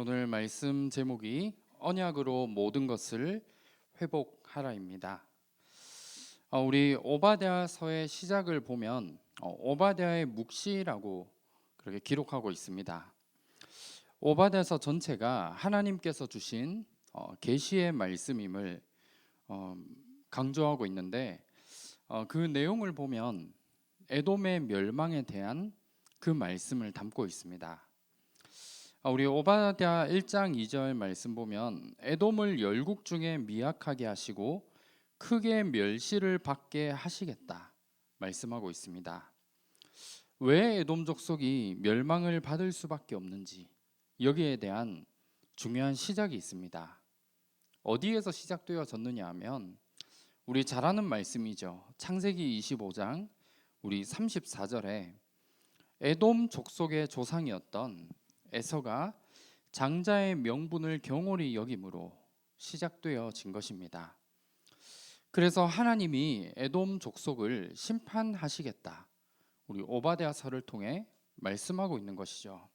오늘 말씀 제목이 언약으로 모든 것을 회복하라입니다. 우리 오바댜서의 시작을 보면 오바댜의 묵시라고 그렇게 기록하고 있습니다. 오바댜서 전체가 하나님께서 주신 계시의 말씀임을 강조하고 있는데 그 내용을 보면 에돔의 멸망에 대한 그 말씀을 담고 있습니다. 우리 오바댜 1장 2절 말씀 보면 에돔을 열국 중에 미약하게 하시고 크게 멸시를 받게 하시겠다 말씀하고 있습니다. 왜 에돔 족속이 멸망을 받을 수밖에 없는지 여기에 대한 중요한 시작이 있습니다. 어디에서 시작되어졌느냐 하면 우리 잘 아는 말씀이죠. 창세기 25장 우리 34절에 에돔 족속의 조상이었던 에서가 장자의 명분을 경홀히 여김으로 시작되어진 것입니다. 그래서 하나님이 에돔 족속을 심판하시겠다 우리 오바댜서를 통해 말씀하고 있는 것이죠.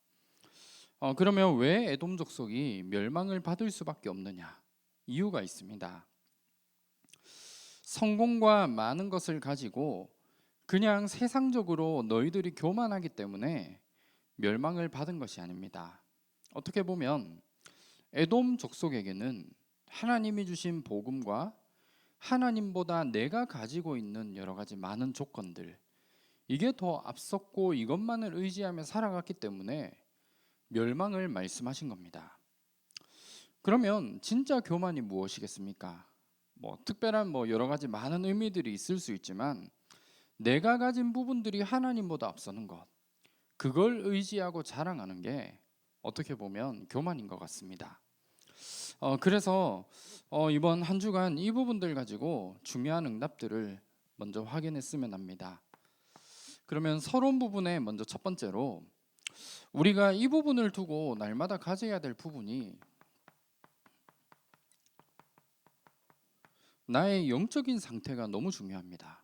그러면 왜 에돔 족속이 멸망을 받을 수밖에 없느냐? 이유가 있습니다. 성공과 많은 것을 가지고 그냥 세상적으로 너희들이 교만하기 때문에 멸망을 받은 것이 아닙니다. 어떻게 보면 에돔 족속에게는 하나님이 주신 복음과 하나님보다 내가 가지고 있는 여러 가지 많은 조건들, 이게 더 앞섰고 이것만을 의지하며 살아갔기 때문에 멸망을 말씀하신 겁니다. 그러면 진짜 교만이 무엇이겠습니까? 특별한 여러 가지 많은 의미들이 있을 수 있지만 내가 가진 부분들이 하나님보다 앞서는 것, 그걸 의지하고 자랑하는 게 어떻게 보면 교만인 것 같습니다. 그래서 이번 한 주간 이 부분들 가지고 중요한 응답들을 먼저 확인했으면 합니다. 그러면 서론 부분에 먼저 첫 번째로 우리가 이 부분을 두고 날마다 가져야 될 부분이 나의 영적인 상태가 너무 중요합니다.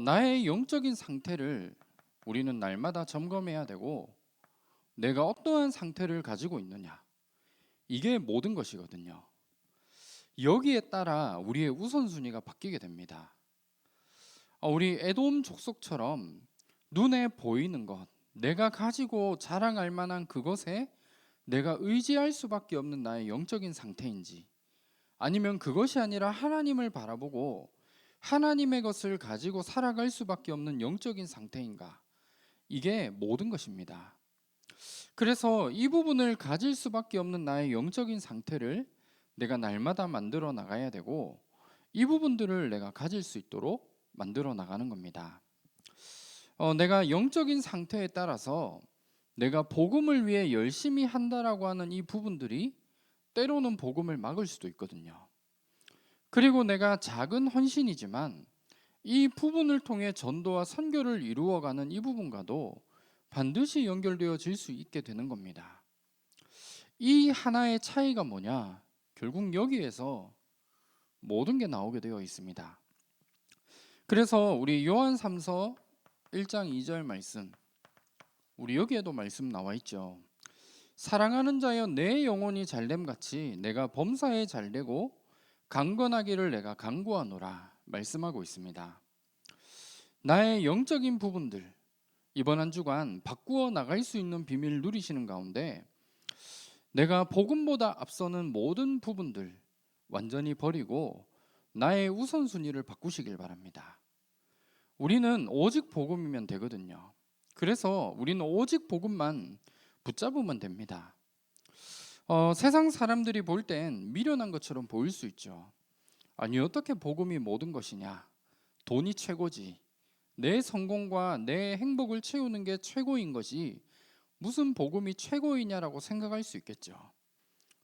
나의 영적인 상태를 우리는 날마다 점검해야 되고 내가 어떠한 상태를 가지고 있느냐, 이게 모든 것이거든요. 여기에 따라 우리의 우선순위가 바뀌게 됩니다. 우리 에돔 족속처럼 눈에 보이는 것, 내가 가지고 자랑할 만한 그것에 내가 의지할 수밖에 없는 나의 영적인 상태인지, 아니면 그것이 아니라 하나님을 바라보고 하나님의 것을 가지고 살아갈 수밖에 없는 영적인 상태인가, 이게 모든 것입니다. 그래서 이 부분을 가질 수밖에 없는 나의 영적인 상태를 내가 날마다 만들어 나가야 되고 이 부분들을 내가 가질 수 있도록 만들어 나가는 겁니다. 내가 영적인 상태에 따라서 내가 복음을 위해 열심히 한다라고 하는 이 부분들이 때로는 복음을 막을 수도 있거든요. 그리고 내가 작은 헌신이지만 이 부분을 통해 전도와 선교를 이루어가는 이 부분과도 반드시 연결되어질 수 있게 되는 겁니다. 이 하나의 차이가 뭐냐? 결국 여기에서 모든 게 나오게 되어 있습니다. 그래서 우리 요한 3서 1장 2절 말씀, 우리 여기에도 말씀 나와 있죠. 사랑하는 자여 내 영혼이 잘됨 같이 내가 범사에 잘되고 강건하기를 내가 간구하노라 말씀하고 있습니다. 나의 영적인 부분들, 이번 한 주간 바꾸어 나갈 수 있는 비밀을 누리시는 가운데 내가 복음보다 앞서는 모든 부분들 완전히 버리고 나의 우선순위를 바꾸시길 바랍니다. 우리는 오직 복음이면 되거든요. 그래서 우리는 오직 복음만 붙잡으면 됩니다. 세상 사람들이 볼 땐 미련한 것처럼 보일 수 있죠. 아니, 어떻게 복음이 모든 것이냐? 돈이 최고지. 내 성공과 내 행복을 채우는 게 최고인 것이 무슨 복음이 최고이냐라고 생각할 수 있겠죠.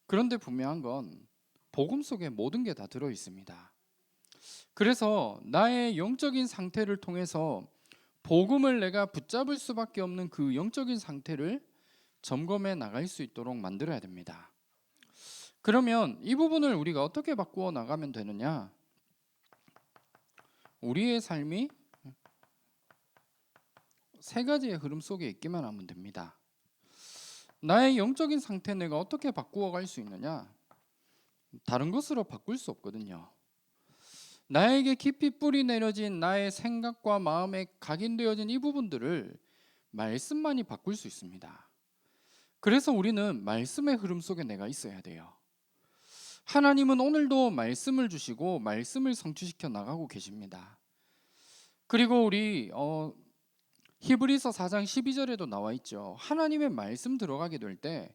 그런데 분명한 건 복음 속에 모든 게 다 들어 있습니다. 그래서 나의 영적인 상태를 통해서 복음을 내가 붙잡을 수밖에 없는 그 영적인 상태를 점검해 나갈 수 있도록 만들어야 됩니다. 그러면 이 부분을 우리가 어떻게 바꾸어 나가면 되느냐? 우리의 삶이 세 가지의 흐름 속에 있기만 하면 됩니다. 나의 영적인 상태 내가 어떻게 바꾸어 갈 수 있느냐? 다른 것으로 바꿀 수 없거든요. 나에게 깊이 뿌리 내려진 나의 생각과 마음에 각인되어진 이 부분들을 말씀만이 바꿀 수 있습니다. 그래서 우리는 말씀의 흐름 속에 내가 있어야 돼요. 하나님은 오늘도 말씀을 주시고 말씀을 성취시켜 나가고 계십니다. 그리고 우리 히브리서 4장 12절에도 나와 있죠. 하나님의 말씀 들어가게 될 때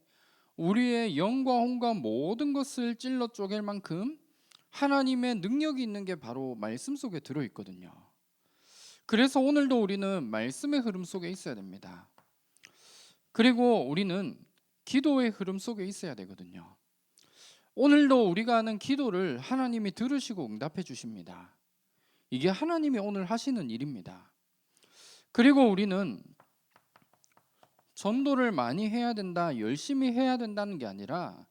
우리의 영과 혼과 모든 것을 찔러 쪼갤 만큼 하나님의 능력이 있는 게 바로 말씀 속에 들어 있거든요. 그래서 오늘도 우리는 말씀의 흐름 속에 있어야 됩니다. 그리고 우리는 기도의 흐름 속에 있어야 되거든요. 오늘도 우리가 하는 기도를 하나님이 들으시고 응답해 주십니다. 이게 하나님이 오늘 하시는 일입니다. 그리고 우리는 전도를 많이 해야 된다, 열심히 해야 된다는 게 아니라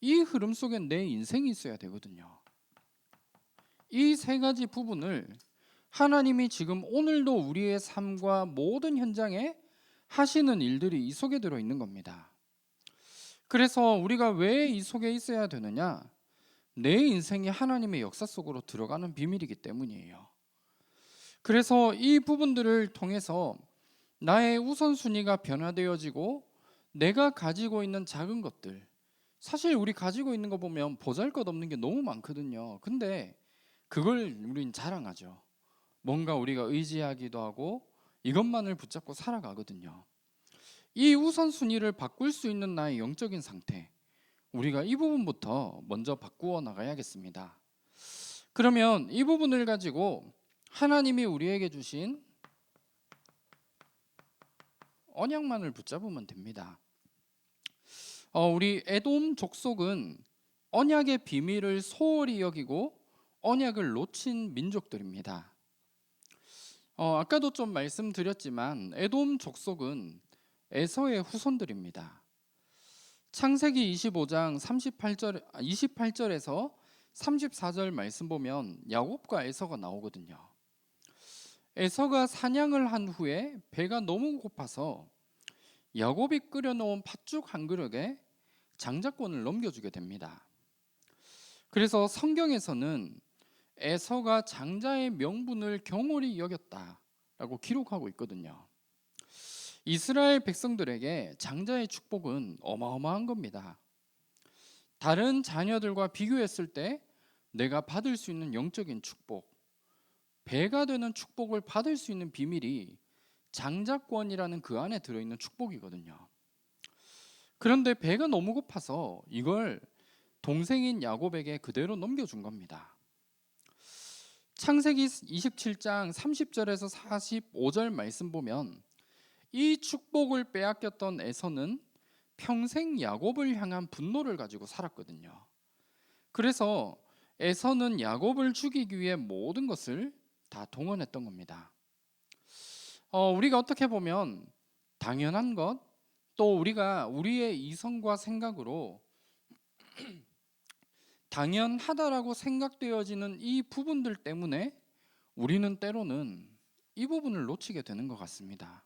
이 흐름 속에 내 인생이 있어야 되거든요. 이 세 가지 부분을 하나님이 지금 오늘도 우리의 삶과 모든 현장에 하시는 일들이 이 속에 들어 있는 겁니다. 그래서 우리가 왜 이 속에 있어야 되느냐? 내 인생이 하나님의 역사 속으로 들어가는 비밀이기 때문이에요. 그래서 이 부분들을 통해서 나의 우선순위가 변화되어지고 내가 가지고 있는 작은 것들, 사실 우리 가지고 있는 거 보면 보잘것없는 게 너무 많거든요. 근데 그걸 우린 자랑하죠. 뭔가 우리가 의지하기도 하고 이것만을 붙잡고 살아가거든요. 이 우선순위를 바꿀 수 있는 나의 영적인 상태, 우리가 이 부분부터 먼저 바꾸어 나가야겠습니다. 그러면 이 부분을 가지고 하나님이 우리에게 주신 언약만을 붙잡으면 됩니다. 우리 에돔 족속은 언약의 비밀을 소홀히 여기고 언약을 놓친 민족들입니다. 아까도 좀 말씀드렸지만 에돔 족속은 에서의 후손들입니다. 창세기 25장 28절에서 34절 말씀 보면 야곱과 에서가 나오거든요. 에서가 사냥을 한 후에 배가 너무 고파서 야곱이 끓여놓은 팥죽 한 그릇에 장자권을 넘겨주게 됩니다. 그래서 성경에서는 에서가 장자의 명분을 경홀히 여겼다라고 기록하고 있거든요. 이스라엘 백성들에게 장자의 축복은 어마어마한 겁니다. 다른 자녀들과 비교했을 때 내가 받을 수 있는 영적인 축복, 배가 되는 축복을 받을 수 있는 비밀이 장자권이라는 그 안에 들어있는 축복이거든요. 그런데 배가 너무 고파서 이걸 동생인 야곱에게 그대로 넘겨준 겁니다. 창세기 27장 30절에서 45절 말씀 보면 이 축복을 빼앗겼던 에서는 평생 야곱을 향한 분노를 가지고 살았거든요. 그래서 에서는 야곱을 죽이기 위해 모든 것을 다 동원했던 겁니다. 우리가 어떻게 보면 당연한 것, 또 우리가 우리의 이성과 생각으로 당연하다라고 생각되어지는 이 부분들 때문에 우리는 때로는 이 부분을 놓치게 되는 것 같습니다.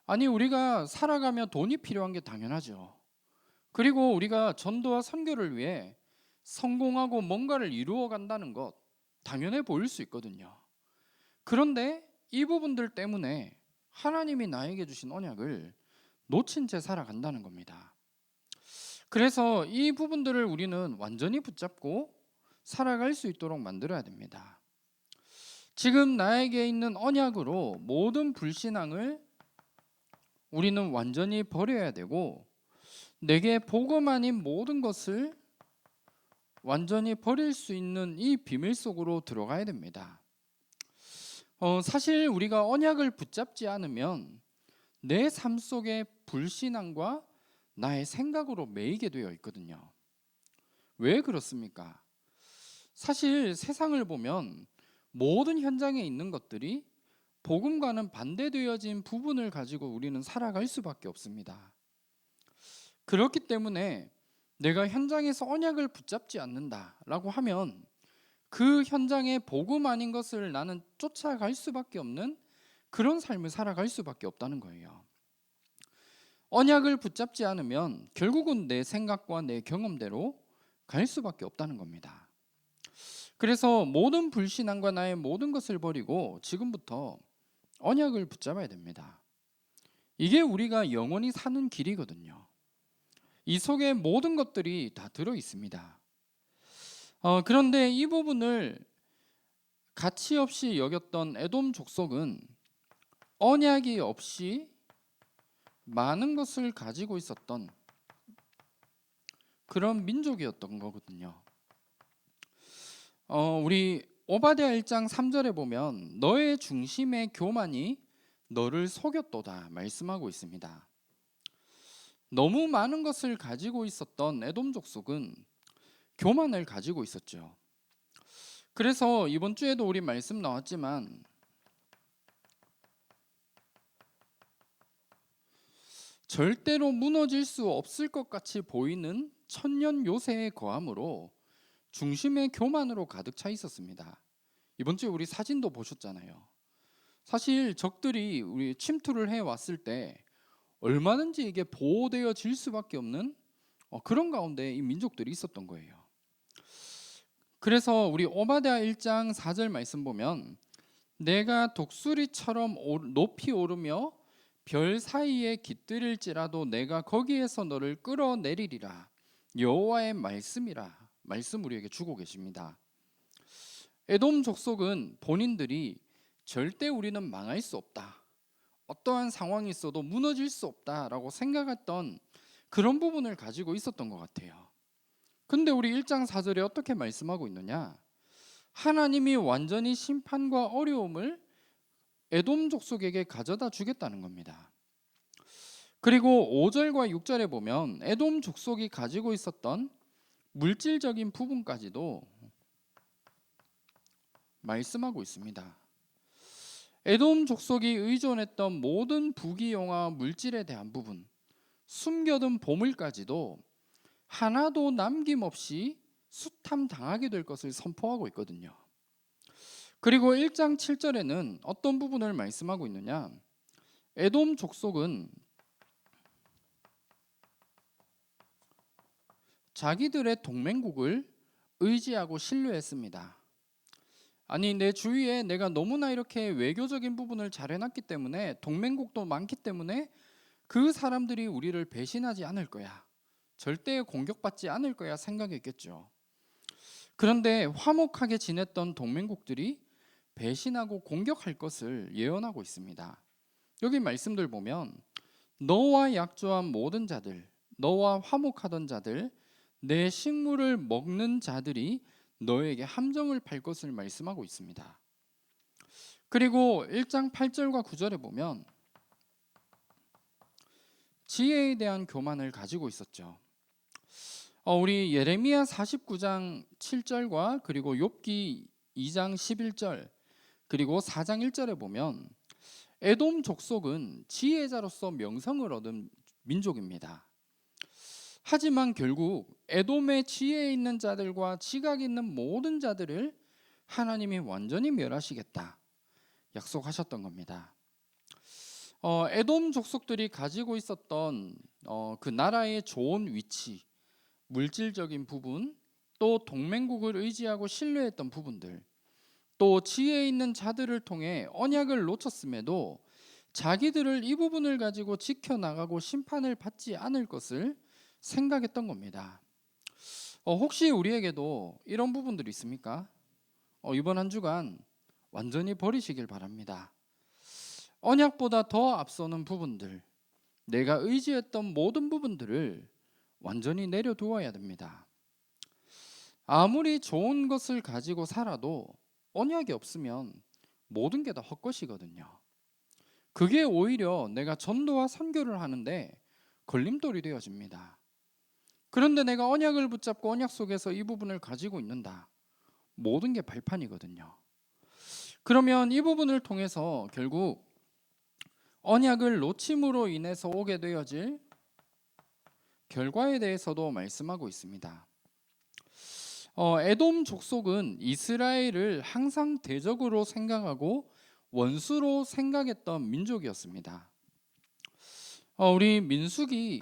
아니, 우리가 살아가며 돈이 필요한 게 당연하죠. 그리고 우리가 전도와 선교를 위해 성공하고 뭔가를 이루어 간다는 것 당연해 보일 수 있거든요. 그런데 이 부분들 때문에 하나님이 나에게 주신 언약을 놓친 채 살아간다는 겁니다. 그래서 이 부분들을 우리는 완전히 붙잡고 살아갈 수 있도록 만들어야 됩니다. 지금 나에게 있는 언약으로 모든 불신앙을 우리는 완전히 버려야 되고, 내게 복음 아닌 모든 것을 완전히 버릴 수 있는 이 비밀 속으로 들어가야 됩니다. 사실 우리가 언약을 붙잡지 않으면 내 삶 속에 불신앙과 나의 생각으로 매이게 되어 있거든요. 왜 그렇습니까? 사실 세상을 보면 모든 현장에 있는 것들이 복음과는 반대되어진 부분을 가지고 우리는 살아갈 수밖에 없습니다. 그렇기 때문에 내가 현장에서 언약을 붙잡지 않는다라고 하면 그 현장에 복음 아닌 것을 나는 쫓아갈 수밖에 없는 그런 삶을 살아갈 수밖에 없다는 거예요. 언약을 붙잡지 않으면 결국은 내 생각과 내 경험대로 갈 수밖에 없다는 겁니다. 그래서 모든 불신앙과 나의 모든 것을 버리고 지금부터 언약을 붙잡아야 됩니다. 이게 우리가 영원히 사는 길이거든요. 이 속에 모든 것들이 다 들어 있습니다. 그런데 이 부분을 가치 없이 여겼던 에돔 족속은 언약이 없이 많은 것을 가지고 있었던 그런 민족이었던 거거든요. 우리 오바댜 1장 3절에 보면 너의 중심의 교만이 너를 속였도다 말씀하고 있습니다. 너무 많은 것을 가지고 있었던 에돔 족속은 교만을 가지고 있었죠. 그래서 이번 주에도 우리 말씀 나왔지만 절대로 무너질 수 없을 것 같이 보이는 천년 요새의 거함으로 중심의 교만으로 가득 차 있었습니다. 이번 주에 우리 사진도 보셨잖아요. 사실 적들이 우리 침투를 해왔을 때 얼마든지 이게 보호되어질 수밖에 없는 그런 가운데 이 민족들이 있었던 거예요. 그래서 우리 오바댜 1장 4절 말씀 보면 내가 독수리처럼 높이 오르며 별 사이에 깃들일지라도 내가 거기에서 너를 끌어내리리라 여호와의 말씀이라 말씀 우리에게 주고 계십니다. 에돔 족속은 본인들이 절대 우리는 망할 수 없다, 어떠한 상황이 있어도 무너질 수 없다라고 생각했던 그런 부분을 가지고 있었던 것 같아요. 근데 우리 1장 4절에 어떻게 말씀하고 있느냐? 하나님이 완전히 심판과 어려움을 에돔 족속에게 가져다 주겠다는 겁니다. 그리고 5절과 6절에 보면 에돔 족속이 가지고 있었던 물질적인 부분까지도 말씀하고 있습니다. 에돔 족속이 의존했던 모든 부귀영화 물질에 대한 부분, 숨겨둔 보물까지도 하나도 남김없이 수탐당하게 될 것을 선포하고 있거든요. 그리고 1장 7절에는 어떤 부분을 말씀하고 있느냐? 에돔 족속은 자기들의 동맹국을 의지하고 신뢰했습니다. 아니, 내 주위에 내가 너무나 이렇게 외교적인 부분을 잘 해놨기 때문에, 동맹국도 많기 때문에 그 사람들이 우리를 배신하지 않을 거야, 절대 공격받지 않을 거야 생각했겠죠. 그런데 화목하게 지냈던 동맹국들이 배신하고 공격할 것을 예언하고 있습니다. 여기 말씀들 보면 너와 약조한 모든 자들, 너와 화목하던 자들, 내 식물을 먹는 자들이 너에게 함정을 팔 것을 말씀하고 있습니다. 그리고 1장 8절과 9절에 보면 지혜에 대한 교만을 가지고 있었죠. 우리 예레미야 49장 7절과 그리고 욥기 2장 11절 그리고 4장 1절에 보면 에돔 족속은 지혜자로서 명성을 얻은 민족입니다. 하지만 결국 에돔의 지혜 있는 자들과 지각 있는 모든 자들을 하나님이 완전히 멸하시겠다 약속하셨던 겁니다. 에돔 족속들이 가지고 있었던 그 나라의 좋은 위치, 물질적인 부분, 또 동맹국을 의지하고 신뢰했던 부분들, 또 지혜 있는 자들을 통해 언약을 놓쳤음에도 자기들을 이 부분을 가지고 지켜나가고 심판을 받지 않을 것을 생각했던 겁니다. 혹시 우리에게도 이런 부분들이 있습니까? 이번 한 주간 완전히 버리시길 바랍니다. 언약보다 더 앞서는 부분들, 내가 의지했던 모든 부분들을 완전히 내려두어야 됩니다. 아무리 좋은 것을 가지고 살아도 언약이 없으면 모든 게 다 헛것이거든요. 그게 오히려 내가 전도와 선교를 하는데 걸림돌이 되어집니다. 그런데 내가 언약을 붙잡고 언약 속에서 이 부분을 가지고 있는다, 모든 게 발판이거든요. 그러면 이 부분을 통해서 결국 언약을 놓침으로 인해서 오게 되어질 결과에 대해서도 말씀하고 있습니다. 에돔 족속은 이스라엘을 항상 대적으로 생각하고 원수로 생각했던 민족이었습니다. 우리 민수기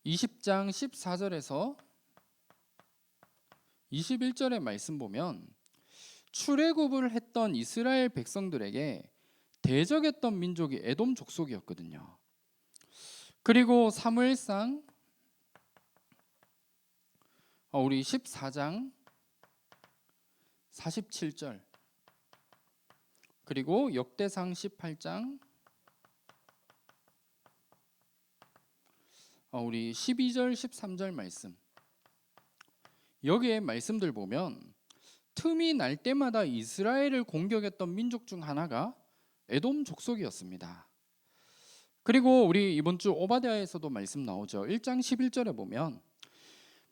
20장 14절에서 21절의 말씀 보면 출애굽을 했던 이스라엘 백성들에게 대적했던 민족이 에돔 족속이었거든요. 그리고 사무엘상 우리 14장 47절, 그리고 역대상 18장 우리 12절 13절 말씀, 여기에 말씀들 보면 틈이 날 때마다 이스라엘을 공격했던 민족 중 하나가 에돔 족속이었습니다. 그리고 우리 이번 주 오바댜에서도 말씀 나오죠. 1장 11절에 보면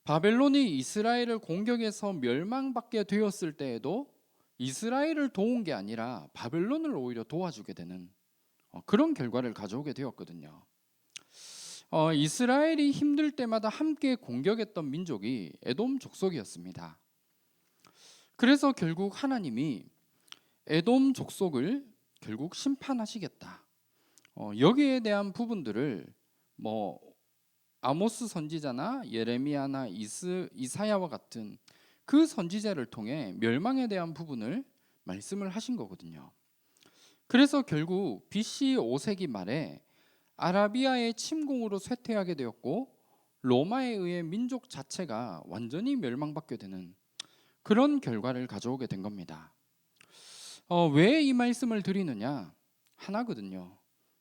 바벨론이 이스라엘을 공격해서 멸망받게 되었을 때에도 이스라엘을 도운 게 아니라 바벨론을 오히려 도와주게 되는 그런 결과를 가져오게 되었거든요. 이스라엘이 힘들 때마다 함께 공격했던 민족이 에돔 족속이었습니다. 그래서 결국 하나님이 에돔 족속을 결국 심판하시겠다. 여기에 대한 부분들을 아모스 선지자나 예레미야나 이사야와 같은 그 선지자를 통해 멸망에 대한 부분을 말씀을 하신 거거든요. 그래서 결국 BC 5세기 말에 아라비아의 침공으로 쇠퇴하게 되었고 로마에 의해 민족 자체가 완전히 멸망받게 되는 그런 결과를 가져오게 된 겁니다. 왜 이 말씀을 드리느냐? 하나거든요.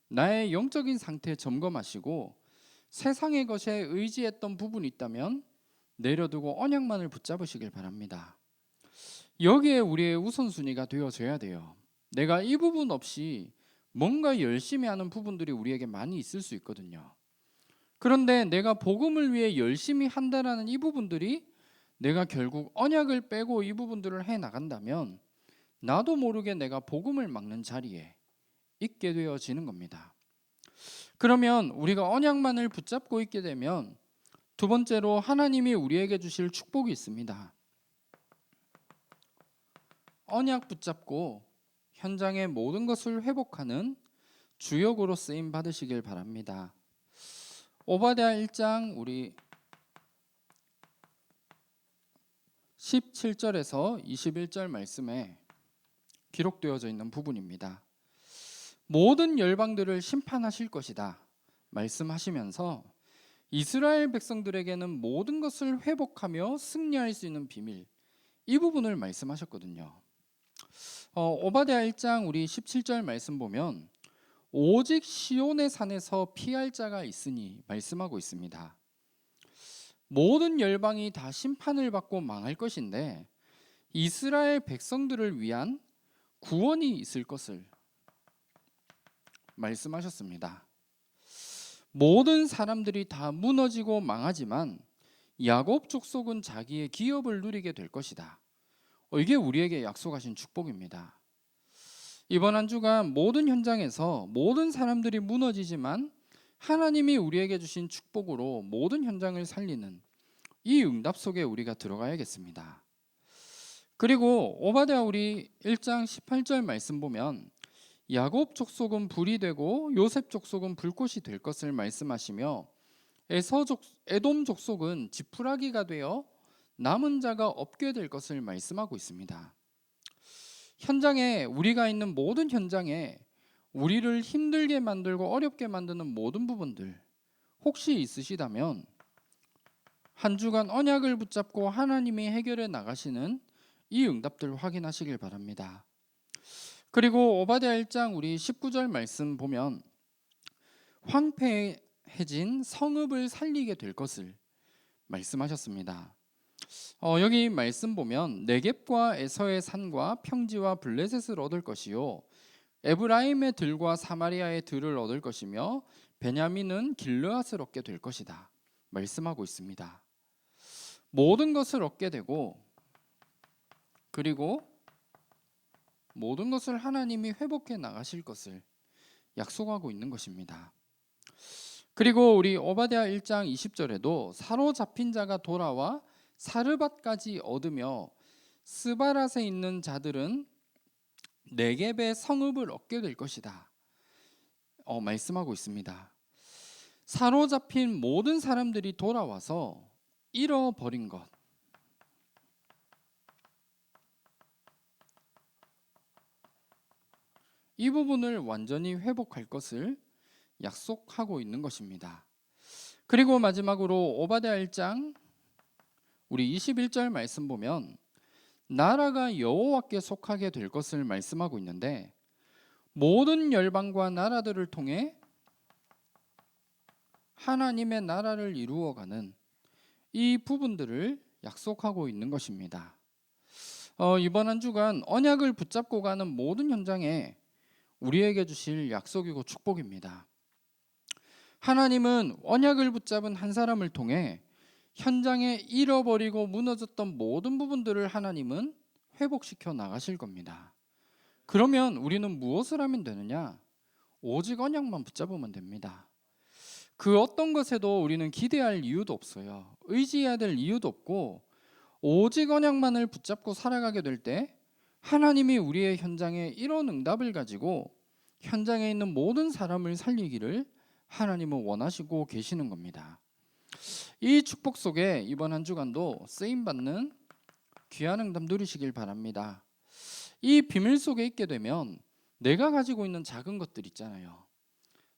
나의 영적인 상태 점검하시고 세상의 것에 의지했던 부분이 있다면 내려두고 언약만을 붙잡으시길 바랍니다. 여기에 우리의 우선순위가 되어져야 돼요. 내가 이 부분 없이 뭔가 열심히 하는 부분들이 우리에게 많이 있을 수 있거든요. 그런데 내가 복음을 위해 열심히 한다라는 이 부분들이 내가 결국 언약을 빼고 이 부분들을 해 나간다면 나도 모르게 내가 복음을 막는 자리에 있게 되어지는 겁니다. 그러면 우리가 언약만을 붙잡고 있게 되면 두 번째로 하나님이 우리에게 주실 축복이 있습니다. 언약 붙잡고 현장의 모든 것을 회복하는 주역으로 쓰임 받으시길 바랍니다. 오바댜 1장 우리 17절에서 21절 말씀에 기록되어져 있는 부분입니다. 모든 열방들을 심판하실 것이다 말씀하시면서 이스라엘 백성들에게는 모든 것을 회복하며 승리할 수 있는 비밀, 이 부분을 말씀하셨거든요. 오바댜 1장 우리 17절 말씀 보면 오직 시온의 산에서 피할 자가 있으니 말씀하고 있습니다. 모든 열방이 다 심판을 받고 망할 것인데 이스라엘 백성들을 위한 구원이 있을 것을 말씀하셨습니다. 모든 사람들이 다 무너지고 망하지만 야곱 족속은 자기의 기업을 누리게 될 것이다. 이게 우리에게 약속하신 축복입니다. 이번 한 주간 모든 현장에서 모든 사람들이 무너지지만 하나님이 우리에게 주신 축복으로 모든 현장을 살리는 이 응답 속에 우리가 들어가야겠습니다. 그리고 오바댜 우리 1장 18절 말씀 보면 야곱 족속은 불이 되고 요셉 족속은 불꽃이 될 것을 말씀하시며 에돔 족속은 지푸라기가 되어 남은 자가 없게 될 것을 말씀하고 있습니다. 현장에 우리가 있는 모든 현장에 우리를 힘들게 만들고 어렵게 만드는 모든 부분들 혹시 있으시다면 한 주간 언약을 붙잡고 하나님이 해결해 나가시는 이 응답들을 확인하시길 바랍니다. 그리고 오바댜 1장 우리 19절 말씀 보면 황폐해진 성읍을 살리게 될 것을 말씀하셨습니다. 여기 말씀 보면 네겝과 에서의 산과 평지와 블레셋을 얻을 것이요 에브라임의 들과 사마리아의 들을 얻을 것이며 베냐민은 길르앗을 얻게 될 것이다 말씀하고 있습니다. 모든 것을 얻게 되고 그리고 모든 것을 하나님이 회복해 나가실 것을 약속하고 있는 것입니다. 그리고 우리 오바댜 1장 20절에도 사로잡힌 자가 돌아와 사르밧까지 얻으며 스바랏에 있는 자들은 네겝의 성읍을 얻게 될 것이다. 말씀하고 있습니다. 사로잡힌 모든 사람들이 돌아와서 잃어버린 것, 이 부분을 완전히 회복할 것을 약속하고 있는 것입니다. 그리고 마지막으로 오바댜 1장 우리 21절 말씀 보면 나라가 여호와께 속하게 될 것을 말씀하고 있는데, 모든 열방과 나라들을 통해 하나님의 나라를 이루어가는 이 부분들을 약속하고 있는 것입니다. 이번 한 주간 언약을 붙잡고 가는 모든 현장에 우리에게 주실 약속이고 축복입니다. 하나님은 언약을 붙잡은 한 사람을 통해 현장에 잃어버리고 무너졌던 모든 부분들을 하나님은 회복시켜 나가실 겁니다. 그러면 우리는 무엇을 하면 되느냐? 오직 언약만 붙잡으면 됩니다. 그 어떤 것에도 우리는 기대할 이유도 없어요. 의지해야 될 이유도 없고, 오직 언약만을 붙잡고 살아가게 될 때 하나님이 우리의 현장에 이런 응답을 가지고 현장에 있는 모든 사람을 살리기를 하나님은 원하시고 계시는 겁니다. 이 축복 속에 이번 한 주간도 쓰임받는 귀한 응답 누리시길 바랍니다. 이 비밀 속에 있게 되면 내가 가지고 있는 작은 것들 있잖아요.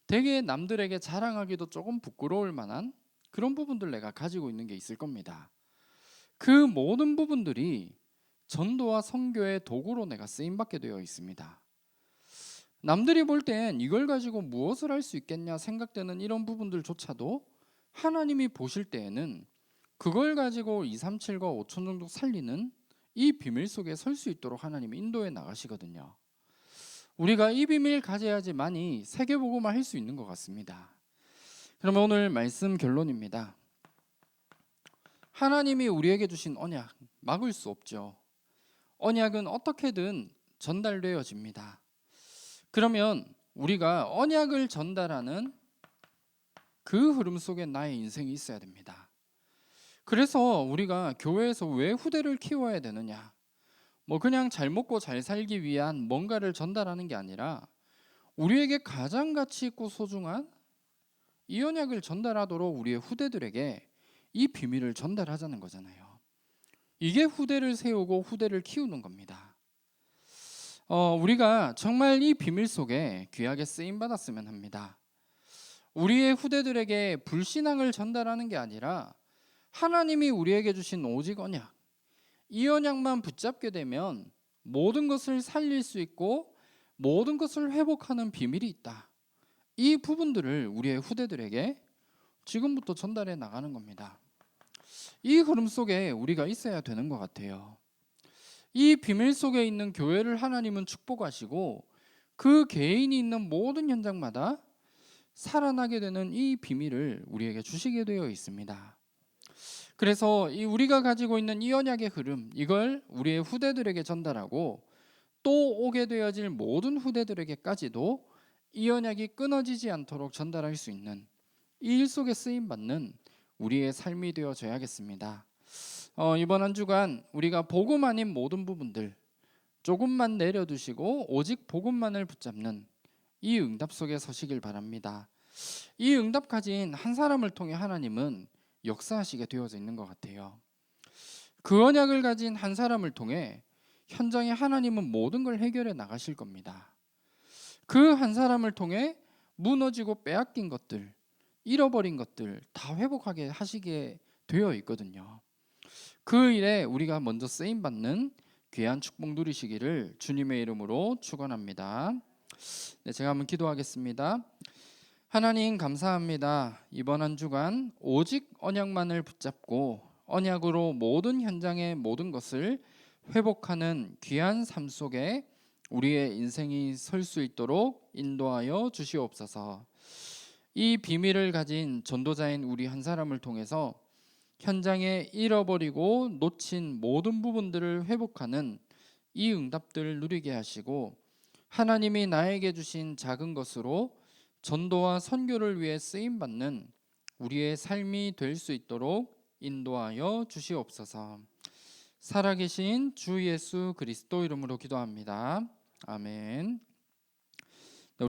되게 남들에게 자랑하기도 조금 부끄러울 만한 그런 부분들 내가 가지고 있는 게 있을 겁니다. 그 모든 부분들이 전도와 선교의 도구로 내가 쓰임받게 되어 있습니다. 남들이 볼 땐 이걸 가지고 무엇을 할 수 있겠냐 생각되는 이런 부분들조차도 하나님이 보실 때에는 그걸 가지고 237과 5천 정도 살리는 이 비밀 속에 설 수 있도록 하나님이 인도해 나가시거든요. 우리가 이 비밀 가져야지만이 세계복음화 할 수 있는 것 같습니다. 그러면 오늘 말씀 결론입니다. 하나님이 우리에게 주신 언약 막을 수 없죠. 언약은 어떻게든 전달되어집니다. 그러면 우리가 언약을 전달하는 그 흐름 속에 나의 인생이 있어야 됩니다. 그래서 우리가 교회에서 왜 후대를 키워야 되느냐, 그냥 잘 먹고 잘 살기 위한 뭔가를 전달하는 게 아니라 우리에게 가장 가치 있고 소중한 이 언약을 전달하도록 우리의 후대들에게 이 비밀을 전달하자는 거잖아요. 이게 후대를 세우고 후대를 키우는 겁니다. 우리가 정말 이 비밀 속에 귀하게 쓰임 받았으면 합니다. 우리의 후대들에게 불신앙을 전달하는 게 아니라 하나님이 우리에게 주신 오직 언약, 이 언약만 붙잡게 되면 모든 것을 살릴 수 있고 모든 것을 회복하는 비밀이 있다. 이 부분들을 우리의 후대들에게 지금부터 전달해 나가는 겁니다. 이 흐름 속에 우리가 있어야 되는 것 같아요. 이 비밀 속에 있는 교회를 하나님은 축복하시고 그 개인이 있는 모든 현장마다 살아나게 되는 이 비밀을 우리에게 주시게 되어 있습니다. 그래서 우리가 가지고 있는 이 언약의 흐름, 이걸 우리의 후대들에게 전달하고 또 오게 되어질 모든 후대들에게까지도 이 언약이 끊어지지 않도록 전달할 수 있는 이 일 속에 쓰임받는 우리의 삶이 되어져야겠습니다. 이번 한 주간 우리가 복음 아닌 모든 부분들 조금만 내려두시고 오직 복음만을 붙잡는 이 응답 속에 서시길 바랍니다. 이 응답 가진 한 사람을 통해 하나님은 역사하시게 되어져 있는 것 같아요. 그 언약을 가진 한 사람을 통해 현장에 하나님은 모든 걸 해결해 나가실 겁니다. 그 한 사람을 통해 무너지고 빼앗긴 것들, 잃어버린 것들 다 회복하게 하시게 되어 있거든요. 그 일에 우리가 먼저 쓰임받는 귀한 축복 누리시기를 주님의 이름으로 축원합니다. 네, 제가 한번 기도하겠습니다. 하나님 감사합니다. 이번 한 주간 오직 언약만을 붙잡고 언약으로 모든 현장의 모든 것을 회복하는 귀한 삶 속에 우리의 인생이 설 수 있도록 인도하여 주시옵소서. 이 비밀을 가진 전도자인 우리 한 사람을 통해서 현장에 잃어버리고 놓친 모든 부분들을 회복하는 이 응답들을 누리게 하시고 하나님이 나에게 주신 작은 것으로 전도와 선교를 위해 쓰임받는 우리의 삶이 될 수 있도록 인도하여 주시옵소서. 살아계신 주 예수 그리스도 이름으로 기도합니다. 아멘.